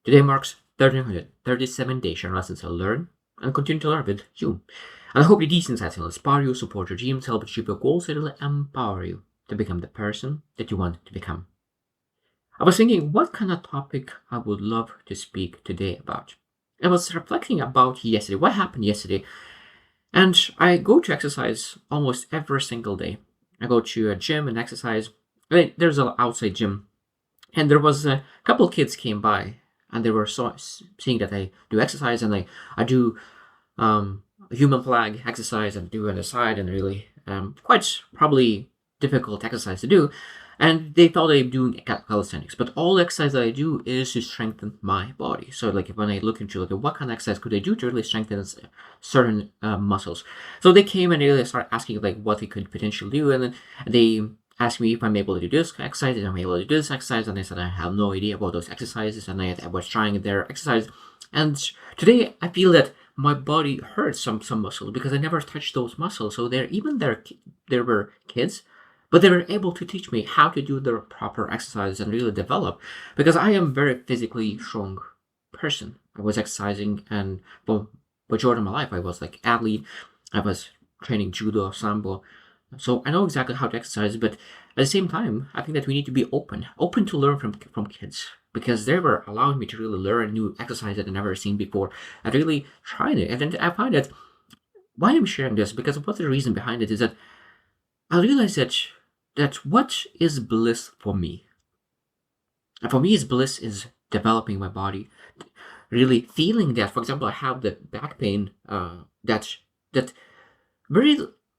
Today marks 1337 days and lessons I learn and continue to learn with you. And I hope that these insights will inspire you, support your dreams, help achieve your goals, and really empower you to become the person that you want to become. I was thinking what kind of topic I would love to speak today about. I was reflecting about yesterday, what happened yesterday, and I go to exercise almost every single day. I go to a gym and exercise. There's an outside gym, and there was a couple of kids came by, and they were seeing that I do exercise, and I do human flag exercise and do on the side, and really quite probably difficult exercise to do. And they thought I'm doing calisthenics, but all the exercise that I do is to strengthen my body. So like when I look into like what kind of exercise could I do to really strengthen certain muscles, so they came and they started asking like what they could potentially do, and then they asked me if I'm able to do this exercise, and I'm able to do this exercise, and I said I have no idea about those exercises, and I was trying their exercise, and today I feel that my body hurts some muscles because I never touched those muscles. So there were kids, but they were able to teach me how to do the proper exercises and really develop, because I am very physically strong person. I was exercising, and for majority of my life I was like athlete. I was training judo, sambo, so I know exactly how to exercise. But at the same time, I think that we need to be open to learn from kids, because they were allowing me to really learn new exercise that I've never seen before. I really tried it, and then I find that why I'm sharing this, because what the reason behind it is that I realized that what is bliss for me. And for me, is bliss is developing my body, really feeling that. For example, I have the back pain. That very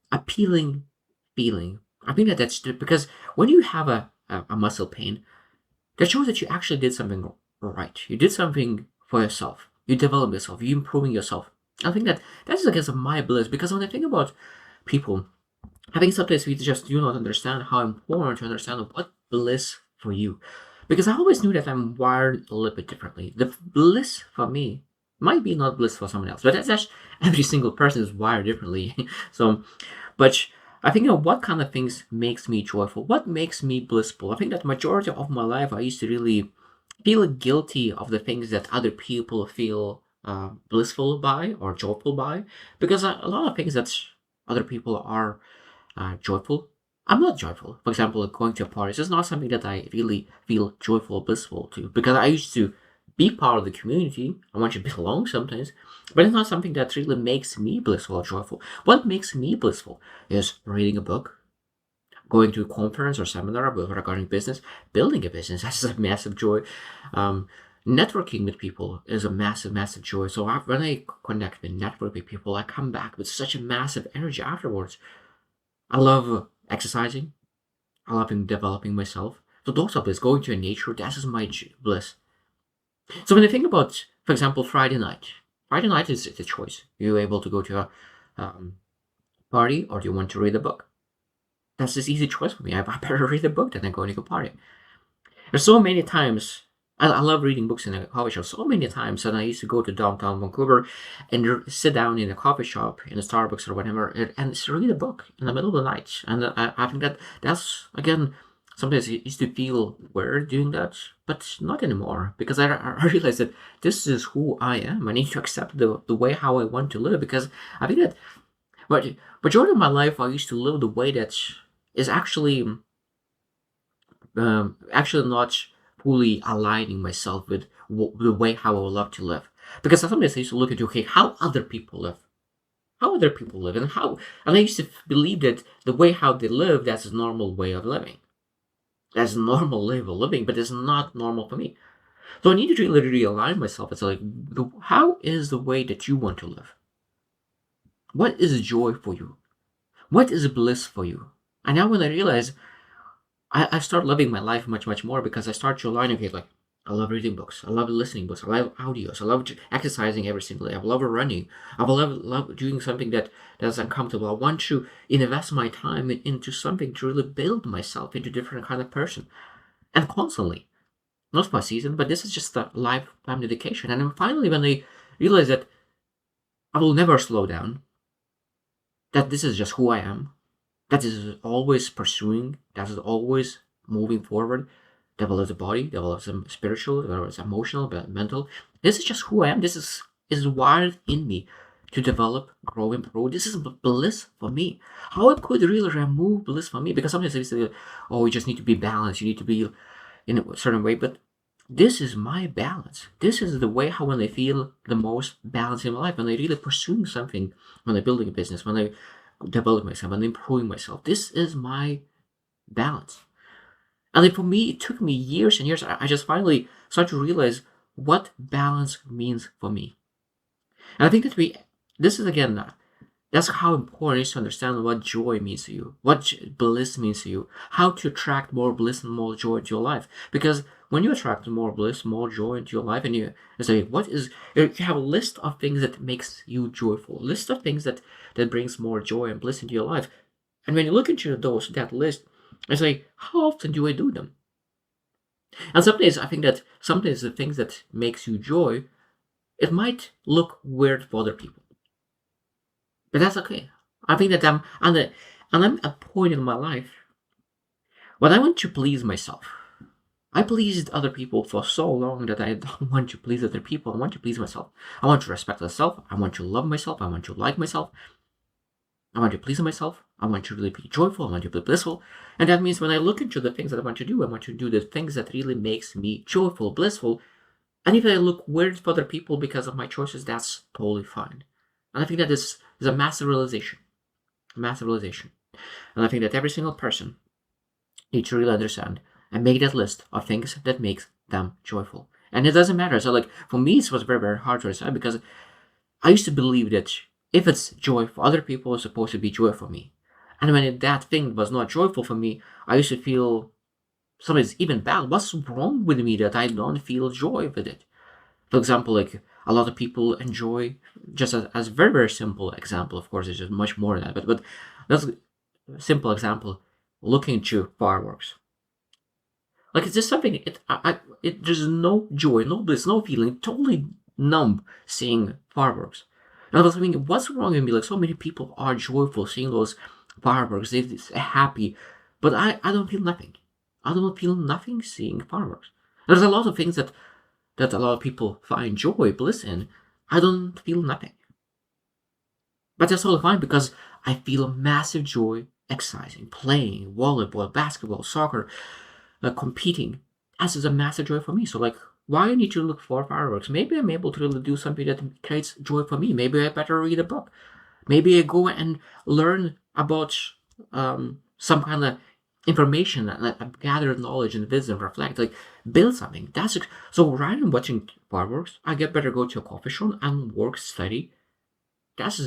appealing feeling. I think that that's because when you have a muscle pain, that shows that you actually did something right. You did something for yourself. You develop yourself. You improving yourself. I think that that's I guess my bliss, because when I think about people, I think sometimes we just do not understand how important to understand what bliss for you. Because I always knew that I'm wired a little bit differently. The bliss for me might be not bliss for someone else, but that's actually every single person is wired differently. So, but I think what kind of things makes me joyful? What makes me blissful? I think that majority of my life I used to really feel guilty of the things that other people feel blissful by or joyful by, because a lot of things that other people are joyful, I'm not joyful. For example, like going to a party is not something that I really feel joyful or blissful to, because I used to be part of the community. I want to belong sometimes, but it's not something that really makes me blissful or joyful. What makes me blissful is reading a book, going to a conference or seminar regarding business, building a business. That's a massive joy. Um, Networking with people is a massive, massive joy. So when I connect and network with people, I come back with such a massive energy afterwards. I love exercising. I love developing myself. So those are bliss. Going to nature, that is my bliss. So when I think about, for example, Friday night is a choice. You're able to go to a party, or do you want to read a book? That's this easy choice for me. I better read a book than I go to a party. There's so many times I love reading books in a coffee shop. So many times, and I used to go to downtown Vancouver and sit down in a coffee shop, in a Starbucks or whatever, and just read a book in the middle of the night. And I think that that's again, sometimes I used to feel weird doing that, but not anymore, because I realized that this is who I am. I need to accept the way how I want to live, because I think that but majority of my life I used to live the way that is actually not fully aligning myself with the way how I would love to live. Because sometimes I used to look at, okay, how other people live, and I used to believe that the way how they live, that's a normal way of living. That's a normal way of living, but it's not normal for me. So I need to really realign myself. It's like, how is the way that you want to live? What is joy for you? What is bliss for you? And now when I realize, I start loving my life much, much more, because I start to align, okay, like, I love reading books. I love listening books. I love audios. I love exercising every single day. I love running. I love doing something that's uncomfortable. I want to invest my time into something to really build myself into a different kind of person. And constantly. Not for a season, but this is just a lifetime dedication. And then finally, when I realize that I will never slow down, that this is just who I am, that is always pursuing, that is always moving forward, develops the body, develops the spiritual, develops emotional, mental. This is just who I am. This is wired in me to develop, grow, improve. This is bliss for me. How I could really remove bliss from me? Because sometimes they say, oh, you just need to be balanced. You need to be in a certain way. But this is my balance. This is the way how when I feel the most balance in my life, when I really pursuing something, when I'm building a business, when I develop myself, when I'm improving myself. This is my balance. And then for me, it took me years and years. I just finally started to realize what balance means for me. And I think that this is again, that's how important it is to understand what joy means to you, what bliss means to you, how to attract more bliss and more joy into your life. Because when you attract more bliss, more joy into your life, and you say, you have a list of things that makes you joyful, a list of things that brings more joy and bliss into your life. And when you look into that list, I say, how often do I do them? And sometimes I think that sometimes the things that makes you joy, it might look weird for other people. But that's okay. I think that I'm at a point in my life when I want to please myself. I pleased other people for so long that I don't want to please other people. I want to please myself. I want to respect myself. I want to love myself. I want to like myself. I want to please myself. I want to really be joyful. I want to be blissful. And that means when I look into the things that I want to do the things that really makes me joyful, blissful. And if I look weird for other people because of my choices, that's totally fine. And I think that this is a massive realization. Massive realization. And I think that every single person needs to really understand and make that list of things that makes them joyful. And it doesn't matter. So like for me, it was very, very hard to understand because I used to believe that if it's joy for other people, it's supposed to be joy for me. And when that thing was not joyful for me, I used to feel sometimes even bad. What's wrong with me that I don't feel joy with it? For example, like a lot of people enjoy, just as a very, very simple example, of course, there's just much more than that, but that's a simple example, looking into fireworks. Like it's just something, there's no joy, no bliss, no feeling, totally numb seeing fireworks. And I was thinking, what's wrong with me? Like so many people are joyful seeing those fireworks, they're happy, but I don't feel nothing. I don't feel nothing seeing fireworks. There's a lot of things that a lot of people find joy, bliss in. I don't feel nothing. But that's totally fine because I feel massive joy exercising, playing volleyball, basketball, soccer, competing. This is a massive joy for me. So like, why I need to look for fireworks? Maybe I'm able to really do something that creates joy for me. Maybe I better read a book. Maybe I go and learn about some kind of information, and gather knowledge and wisdom, reflect, like build something. So rather than watching fireworks, I get better go to a coffee shop and work, study. That's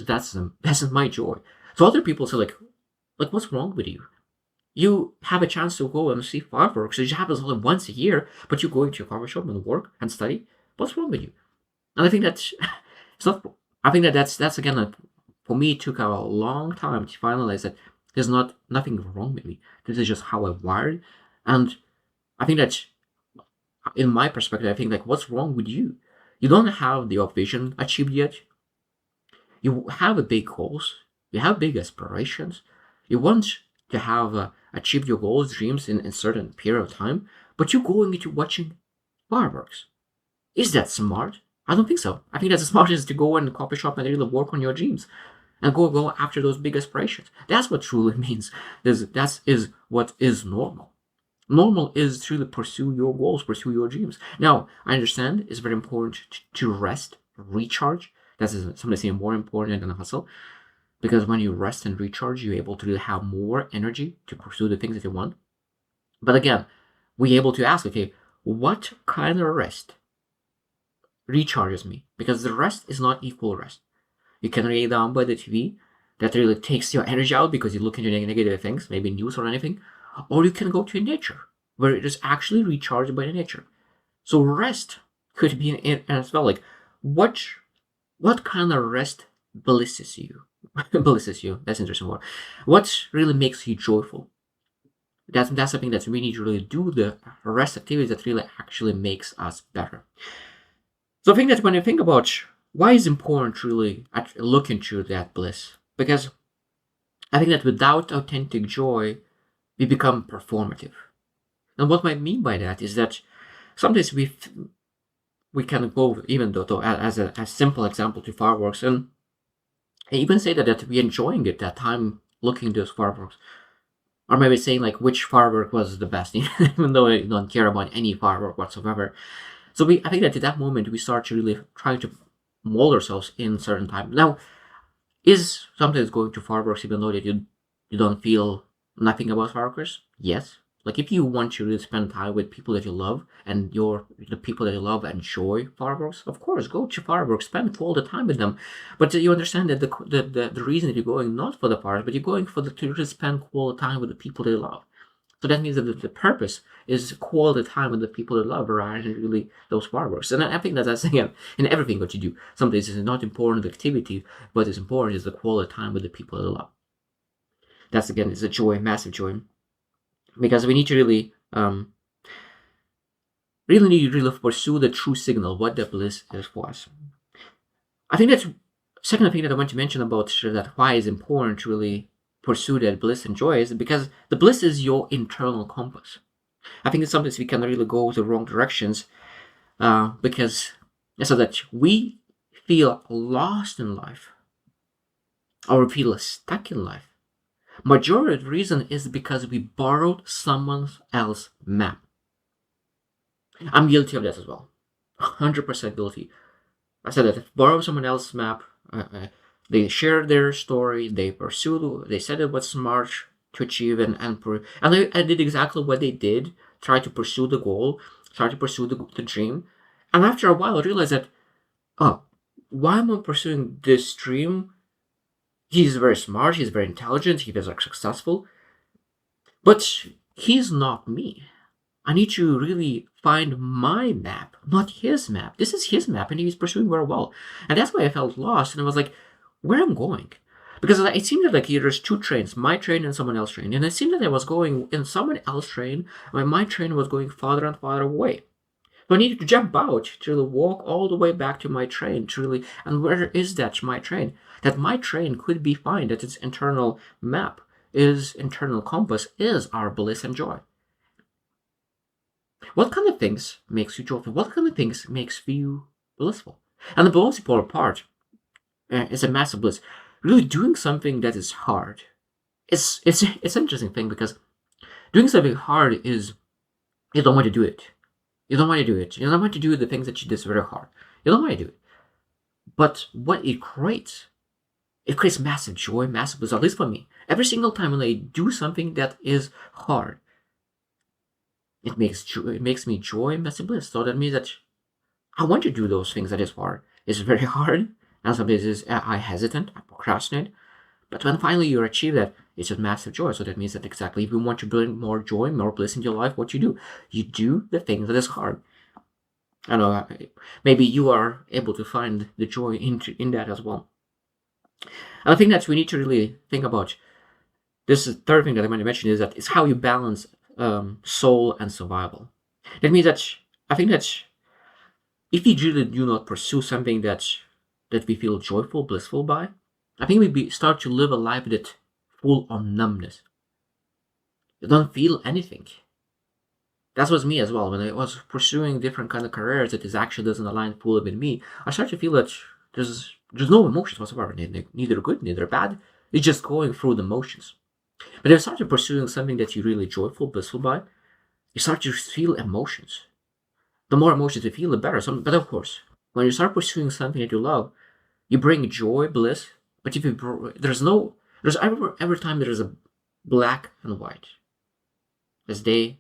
my joy. So other people say like what's wrong with you? You have a chance to go and see fireworks. It happens only once a year, but you go into a coffee shop and work and study. What's wrong with you? And I think that it's not. I think that's again for me. It took a long time to finalize that there's nothing wrong with me. This is just how I'm wired, and I think that in my perspective, I think like what's wrong with you? You don't have the vision achieved yet. You have a big goals. You have big aspirations. You want to have achieved your goals, dreams in a certain period of time, but you're going into watching fireworks. Is that smart? I don't think so. I think that's the smartest is to go in the coffee shop and really work on your dreams and go after those big aspirations. That's what truly means. That is what is normal. Normal is to pursue your goals, pursue your dreams. Now, I understand it's very important to rest, recharge. That's something that's more important than a hustle. Because when you rest and recharge, you're able to really have more energy to pursue the things that you want. But again, we're able to ask, okay, what kind of rest recharges me? Because the rest is not equal rest. You can lay down by the TV, that really takes your energy out because you look into negative things, maybe news or anything. Or you can go to nature, where it is actually recharged by the nature. So rest could be as well. Like, what kind of rest blisses you? Blisses you. That's an interesting word. What really makes you joyful? That's something that we need to really do the rest activities that really actually makes us better. So I think that when you think about why it's important to really look into that bliss, because I think that without authentic joy, we become performative. And what I mean by that is that sometimes we can go, even though as a simple example, to fireworks, and even say that we're enjoying it, that time looking at those fireworks, or maybe saying like which firework was the best, even though I don't care about any firework whatsoever. So I think that at that moment we start to really try to mold ourselves in certain time. Now, is sometimes going to fireworks even though that you don't feel nothing about fireworks? Yes. Like if you want to really spend time with people that you love and the people that you love enjoy fireworks, of course, go to fireworks, spend all the time with them. But you understand that the reason that you're going not for the fireworks, but you're going for to really spend all the time with the people that you love. So that means that the purpose is quality time with the people you love rather than really those fireworks. And I think that that's again in everything what you do. Sometimes it's not important the activity, what is important is the quality time with the people you love. That's again is a joy, massive joy, because we need to really need to really pursue the true signal, what the bliss is for us. I think that's second thing that I want to mention about that why it's important to really pursue that bliss and joy is because the bliss is your internal compass. I think that sometimes we can really go the wrong directions because so that we feel lost in life or feel stuck in life. Majority of the reason is because we borrowed someone else's map. I'm guilty of that as well. 100% guilty. I said that if borrow someone else's map, they shared their story, they pursued, they said it was smart to achieve, and I did exactly what they did, try to pursue the goal, try to pursue the dream. And after a while, I realized that, oh, why am I pursuing this dream? He's very smart, he's very intelligent, he was like successful, but he's not me. I need to really find my map, not his map. This is his map, and he's pursuing very well. And that's why I felt lost, and I was like, where am I going? Because it seemed like there's two trains, my train and someone else's train. And it seemed that I was going in someone else's train, while my train was going farther and farther away. So I needed to jump out to really walk all the way back to my train, to really, and where is that my train? That my train could be fine, that its internal map, is internal compass, is our bliss and joy. What kind of things makes you joyful? What kind of things makes you blissful? And the most important part is a massive bliss. Really doing something that is hard. It's an interesting thing because doing something hard is you don't want to do it. You don't want to do it. You don't want to do the things that you do very hard. You don't want to do it. But what it creates massive joy, massive bliss, at least for me. Every single time when I do something that is hard, it makes me joy and massive bliss. So that means that I want to do those things that is hard. It's very hard, and sometimes I hesitant, I procrastinate. But when finally you achieve that, it's a massive joy. So that means that exactly if you want to bring more joy, more bliss into your life, what you do the thing that is hard. I know maybe you are able to find the joy in that as well. And I think that we need to really think about this. Is the third thing that I want to mention is that it's how you balance soul and survival. That means that I think that if we really do not pursue something that we feel joyful, blissful by, I think we start to live a life that full of numbness. You don't feel anything. That was me as well. When I was pursuing different kind of careers that is actually doesn't align fully with me, I started to feel that there's no emotions whatsoever, neither good, neither bad. It's just going through the motions. But if you start pursuing something that you're really joyful, blissful by, you start to feel emotions. The more emotions you feel, the better. But of course, when you start pursuing something that you love, you bring joy, bliss. But if there's every time there is a black and white, there's day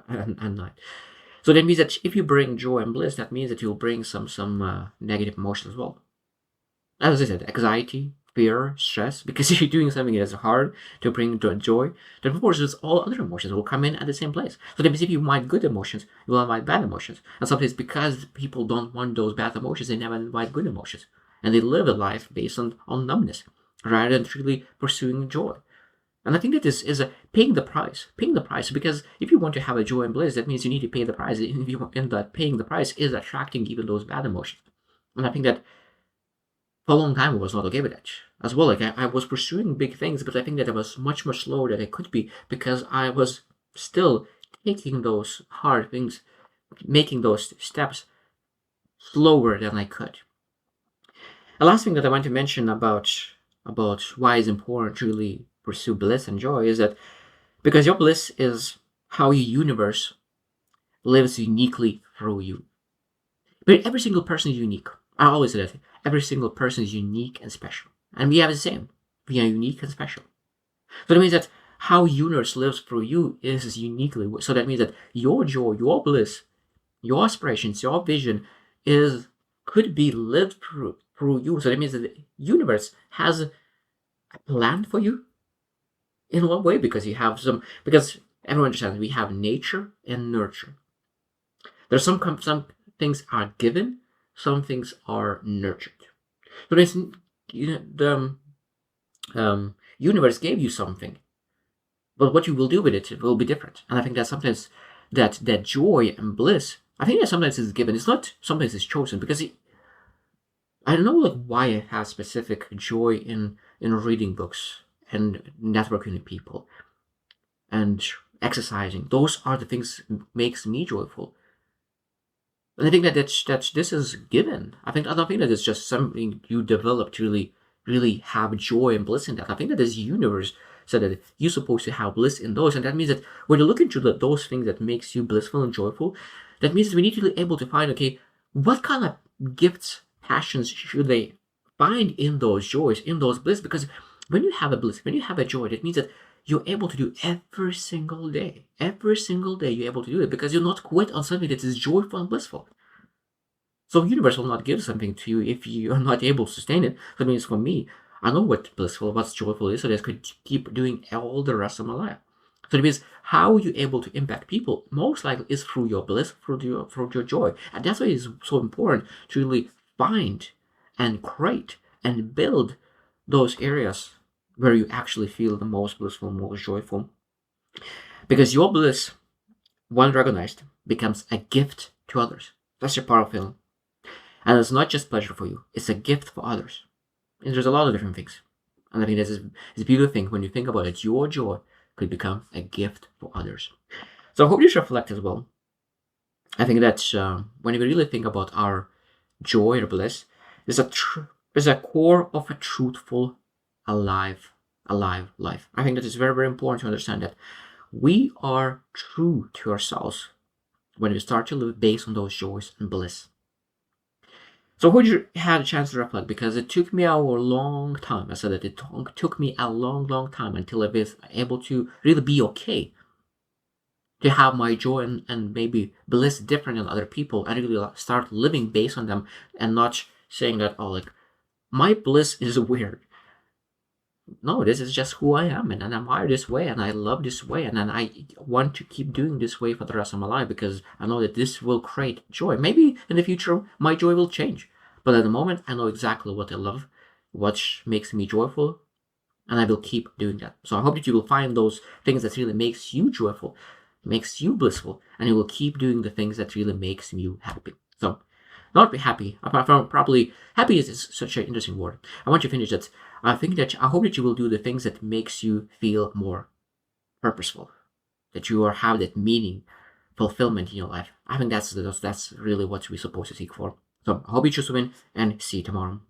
and night. So that means that if you bring joy and bliss, that means that you'll bring some negative emotions as well. As I said, anxiety, fear, stress, because if you're doing something that's hard to bring joy, then of course there's all other emotions will come in at the same place. So that means if you invite good emotions, you will invite bad emotions. And sometimes because people don't want those bad emotions, they never invite good emotions. And they live a life based on numbness rather than really pursuing joy. And I think that this is paying the price. Paying the price, because if you want to have a joy and bliss, that means you need to pay the price. And that paying the price is attracting even those bad emotions. And I think that for a long time I was not okay with that as well. Like I was pursuing big things, but I think that I was much slower than I could be because I was still taking those hard things, making those steps slower than I could. The last thing that I want to mention about why it's important to really pursue bliss and joy is that because your bliss is how your universe lives uniquely through you. But every single person is unique. I always say that every single person is unique and special, and we have the same. We are unique and special. So that means that how universe lives through you is uniquely. So that means that your joy, your bliss, your aspirations, your vision is could be lived through you. So that means that the universe has a plan for you. In what way? Because everyone understands we have nature and nurture. There's some things are given, some things are nurtured. So there's the universe gave you something, but what you will do with it will be different. And I think that sometimes that joy and bliss, I think that sometimes it's given. It's not sometimes it's chosen because I don't know like why I have specific joy in reading books and networking with people and exercising. Those are the things makes me joyful. And I think that this is given. I don't think that it's just something you develop to really have joy and bliss in that. I think that this universe said that you're supposed to have bliss in those, and that means that when you look into those things that makes you blissful and joyful, that means that we need to be able to find what kind of gifts, passions should they find in those joys, in those bliss, because when you have a bliss, when you have a joy, that means that you're able to do every single day. Every single day you're able to do it because you're not quit on something that is joyful and blissful. So universe will not give something to you if you are not able to sustain it. That means for me, I know what blissful, what's joyful is, so that I could keep doing all the rest of my life. So it means how you're able to impact people most likely is through your bliss, through your joy. And that's why it's so important to really find and create and build those areas where you actually feel the most blissful, most joyful. Because your bliss, when recognized, becomes a gift to others. That's your powerful feeling. And it's not just pleasure for you, it's a gift for others. And there's a lot of different things. And I think this is a beautiful thing when you think about it. Your joy could become a gift for others. So I hope you should reflect as well. I think that when we really think about our joy or bliss, there's a core of a truthful, alive life. I think that it's very, very important to understand that we are true to ourselves when we start to live based on those joys and bliss. So I hope you had a chance to reflect because it took me a long time. I said that it took me a long time until I was able to really be okay to have my joy and maybe bliss different than other people and really start living based on them and not saying that, oh, like, my bliss is weird. No, this is just who I am, and I'm wired this way, and I love this way, and then I want to keep doing this way for the rest of my life because I know that this will create joy. Maybe in the future, my joy will change, but at the moment, I know exactly what I love, what makes me joyful, and I will keep doing that. So I hope that you will find those things that really makes you joyful, makes you blissful, and you will keep doing the things that really makes you happy. So, not be happy. Probably happy is such an interesting word. I want to finish that. I hope that you will do the things that makes you feel more purposeful, that you have that meaning, fulfillment in your life. I think that's really what we're supposed to seek for. So I hope you choose to win and see you tomorrow.